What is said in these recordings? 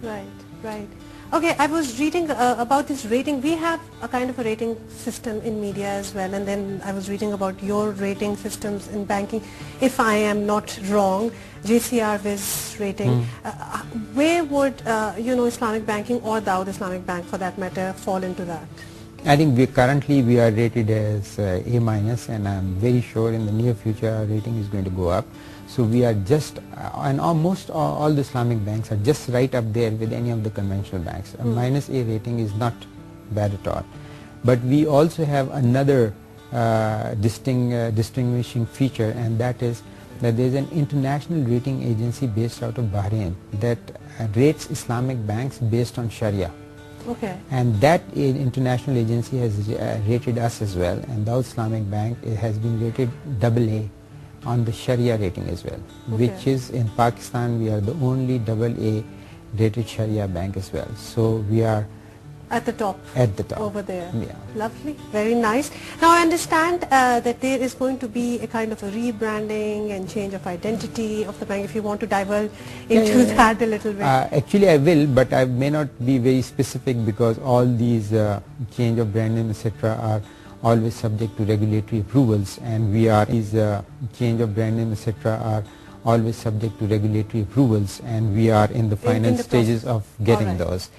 Right, right. Okay, I was reading about this rating. We have a kind of a rating system in media as well, and then I was reading about your rating systems in banking. If I am not wrong, JCR Viz rating. Where would Islamic banking or Dawood Islamic Bank, for that matter, fall into that? I think currently we are rated as A minus, and I'm very sure in the near future our rating is going to go up. So we are just, and almost all the Islamic banks are just right up there with any of the conventional banks. A minus A rating is not bad at all. But we also have another distinguishing feature, and that is that there is an international rating agency based out of Bahrain that rates Islamic banks based on Sharia. Okay. And that international agency has rated us as well, and the Islamic Bank has been rated AA on the Sharia rating as well, which is in Pakistan we are the only AA rated Sharia bank as well. So we are at the top. At the top. Over there. Yeah. Lovely. Very nice. Now I understand that there is going to be a kind of a rebranding and change of identity of the bank. If you want to divulge into that a little bit. Actually I will, but I may not be very specific because all these change of brand name etc. are always subject to regulatory approvals, and we are change of brand name etc. are always subject to regulatory approvals, and we are in the final stages of getting those.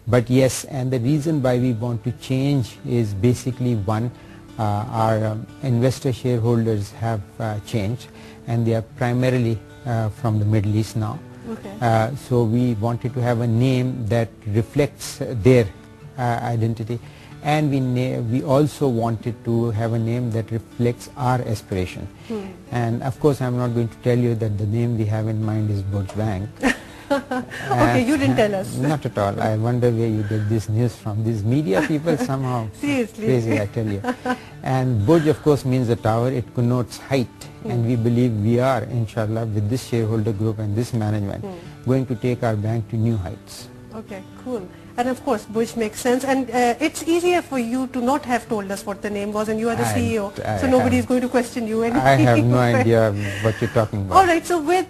But yes, and the reason why we want to change is basically one, our investor shareholders have changed, and they are primarily from the Middle East now. Okay. So we wanted to have a name that reflects their identity, and we also wanted to have a name that reflects our aspiration. And of course I'm not going to tell you that the name we have in mind is Burj Bank. Okay, you didn't tell us. Not at all. I wonder where you get this news from. These media people somehow seriously crazy, I tell you. And Burj of course means a tower, it connotes height, and we believe we are, inshallah, with this shareholder group and this management, going to take our bank to new heights. Okay, cool. And of course Burj makes sense, and it's easier for you to not have told us what the name was, and you are the CEO, so nobody is going to question you anymore. I have no idea what you're talking about. Alright, so with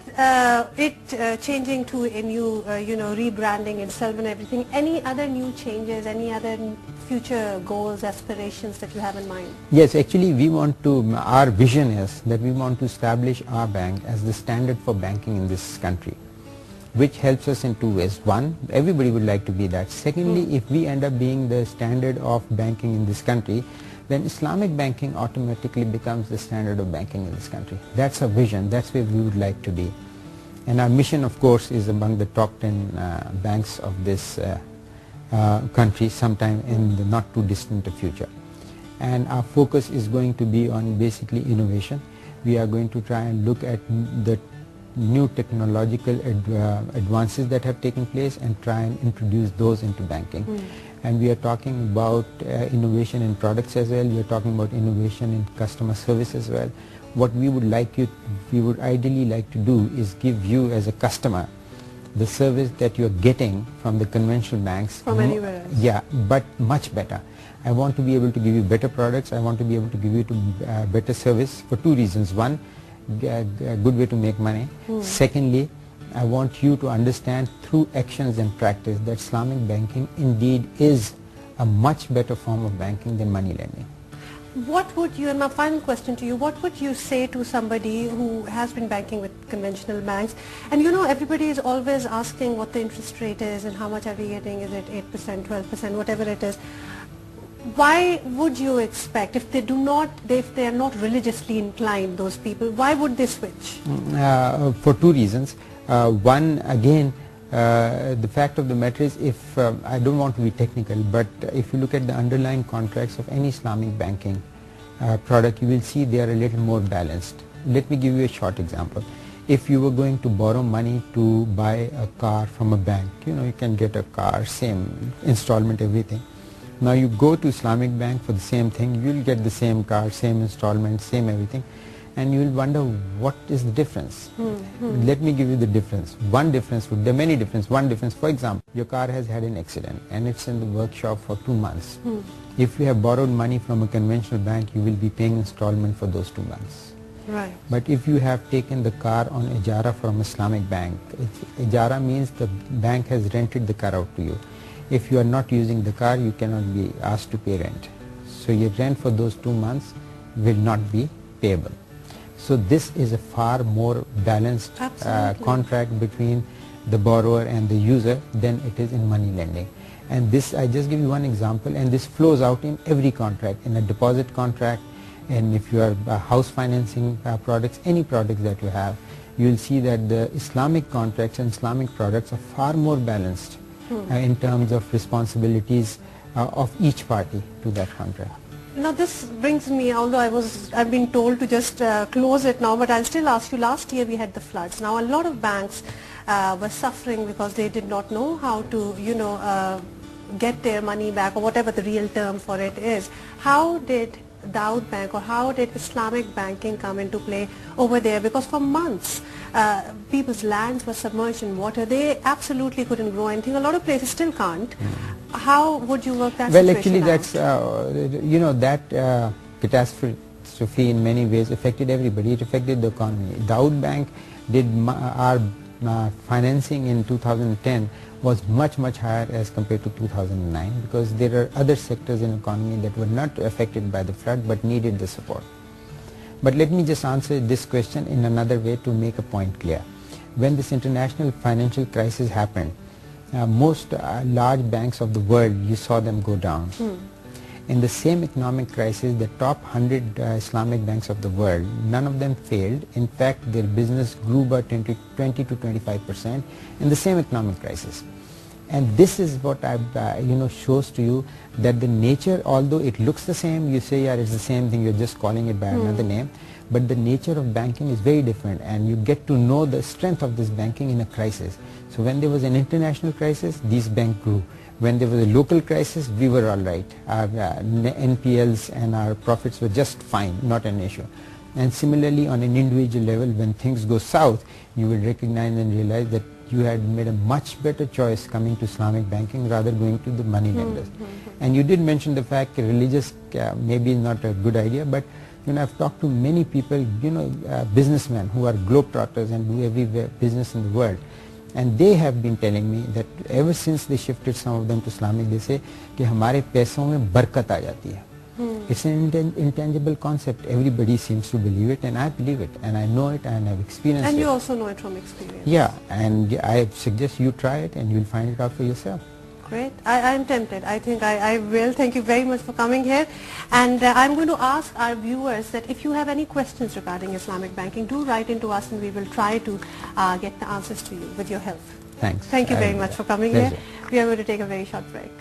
it changing to a new, rebranding itself and everything, any other new changes, any other future goals, aspirations that you have in mind? Yes, actually we want to, our vision is that we want to establish our bank as the standard for banking in this country, which helps us in two ways. One, everybody would like to be that. Secondly, if we end up being the standard of banking in this country, then Islamic banking automatically becomes the standard of banking in this country. That's our vision, that's where we would like to be. And our mission of course is among the top 10 banks of this country sometime in the not too distant future. And our focus is going to be on basically innovation. We are going to try and look at the new technological advances that have taken place and try and introduce those into banking. And we are talking about innovation in products as well, we are talking about innovation in customer service as well. What we would ideally like to do is give you as a customer the service that you are getting from the conventional banks. From anywhere else. Yeah, but much better. I want to be able to give you better products, I want to be able to give you better service for two reasons. One, a good way to make money. Secondly, I want you to understand through actions and practice that Islamic banking indeed is a much better form of banking than money lending. What would you, and my final question to you, what would you say to somebody who has been banking with conventional banks, and everybody is always asking what the interest rate is and how much are we getting, is it 8%, 12%, whatever it is. Why would you expect, if they are not religiously inclined, those people, why would they switch? For two reasons. One, again, the fact of the matter is, if I don't want to be technical, but if you look at the underlying contracts of any Islamic banking product, you will see they are a little more balanced. Let me give you a short example. If you were going to borrow money to buy a car from a bank, you can get a car, same installment, everything. Now you go to Islamic bank for the same thing, you will get the same car, same installment, same everything, and you will wonder what is the difference. Let me give you the difference. One difference, there are many differences. One difference, for example, your car has had an accident and it's in the workshop for 2 months. If you have borrowed money from a conventional bank, you will be paying installment for those 2 months. Right. But if you have taken the car on ijara from Islamic bank, ijara means the bank has rented the car out to you. If you are not using the car, you cannot be asked to pay rent. So your rent for those 2 months will not be payable. So this is a far more balanced contract between the borrower and the user than it is in money lending. And this, I just give you one example, and this flows out in every contract, in a deposit contract, and if you are house financing products, any products that you have, you will see that the Islamic contracts and Islamic products are far more balanced in terms of responsibilities of each party to that contract. Now this brings me, although I've been told to just close it now, but I'll still ask you, last year we had the floods. Now a lot of banks were suffering because they did not know how to, get their money back, or whatever the real term for it is. How did Dawood Bank, or how did Islamic banking come into play over there? Because for months people's lands were submerged in water. They absolutely couldn't grow anything. A lot of places still can't. How would you work that well, situation actually, out? that's, that catastrophe in many ways affected everybody. It affected the economy. Dawood Bank did our financing in 2010 was much higher as compared to 2009, because there are other sectors in the economy that were not affected by the flood but needed the support. But let me just answer this question in another way to make a point clear. When this international financial crisis happened, most large banks of the world, you saw them go down. In the same economic crisis, the top 100 Islamic banks of the world, none of them failed. In fact, their business grew by 20 to 25% in the same economic crisis. And this is what I shows to you that the nature, although it looks the same, you say, yeah, it's the same thing, you're just calling it by another name, but the nature of banking is very different, and you get to know the strength of this banking in a crisis. So when there was an international crisis, these banks grew. When there was a local crisis, we were all right. Our NPLs and our profits were just fine, not an issue. And similarly, on an individual level, when things go south, you will recognize and realize that you had made a much better choice coming to Islamic banking rather going to the money lenders. And you did mention the fact that religious maybe not a good idea, but I've talked to many people, businessmen who are globetrotters and do every business in the world. And they have been telling me that ever since they shifted some of them to Islamic, they say कि हमारे पैसों में बरकत आ जाती है. It's an intangible concept. Everybody seems to believe it, and I believe it, and I know it, and I've experienced it. And you also know it from experience. Yeah, and I suggest you try it, and you'll find it out for yourself. Great. I'm tempted. I think I will. Thank you very much for coming here. And I'm going to ask our viewers that if you have any questions regarding Islamic banking, do write into us, and we will try to get the answers to you with your help. Thanks. Thank you very much for coming Pleasure. here. We are going to take a very short break.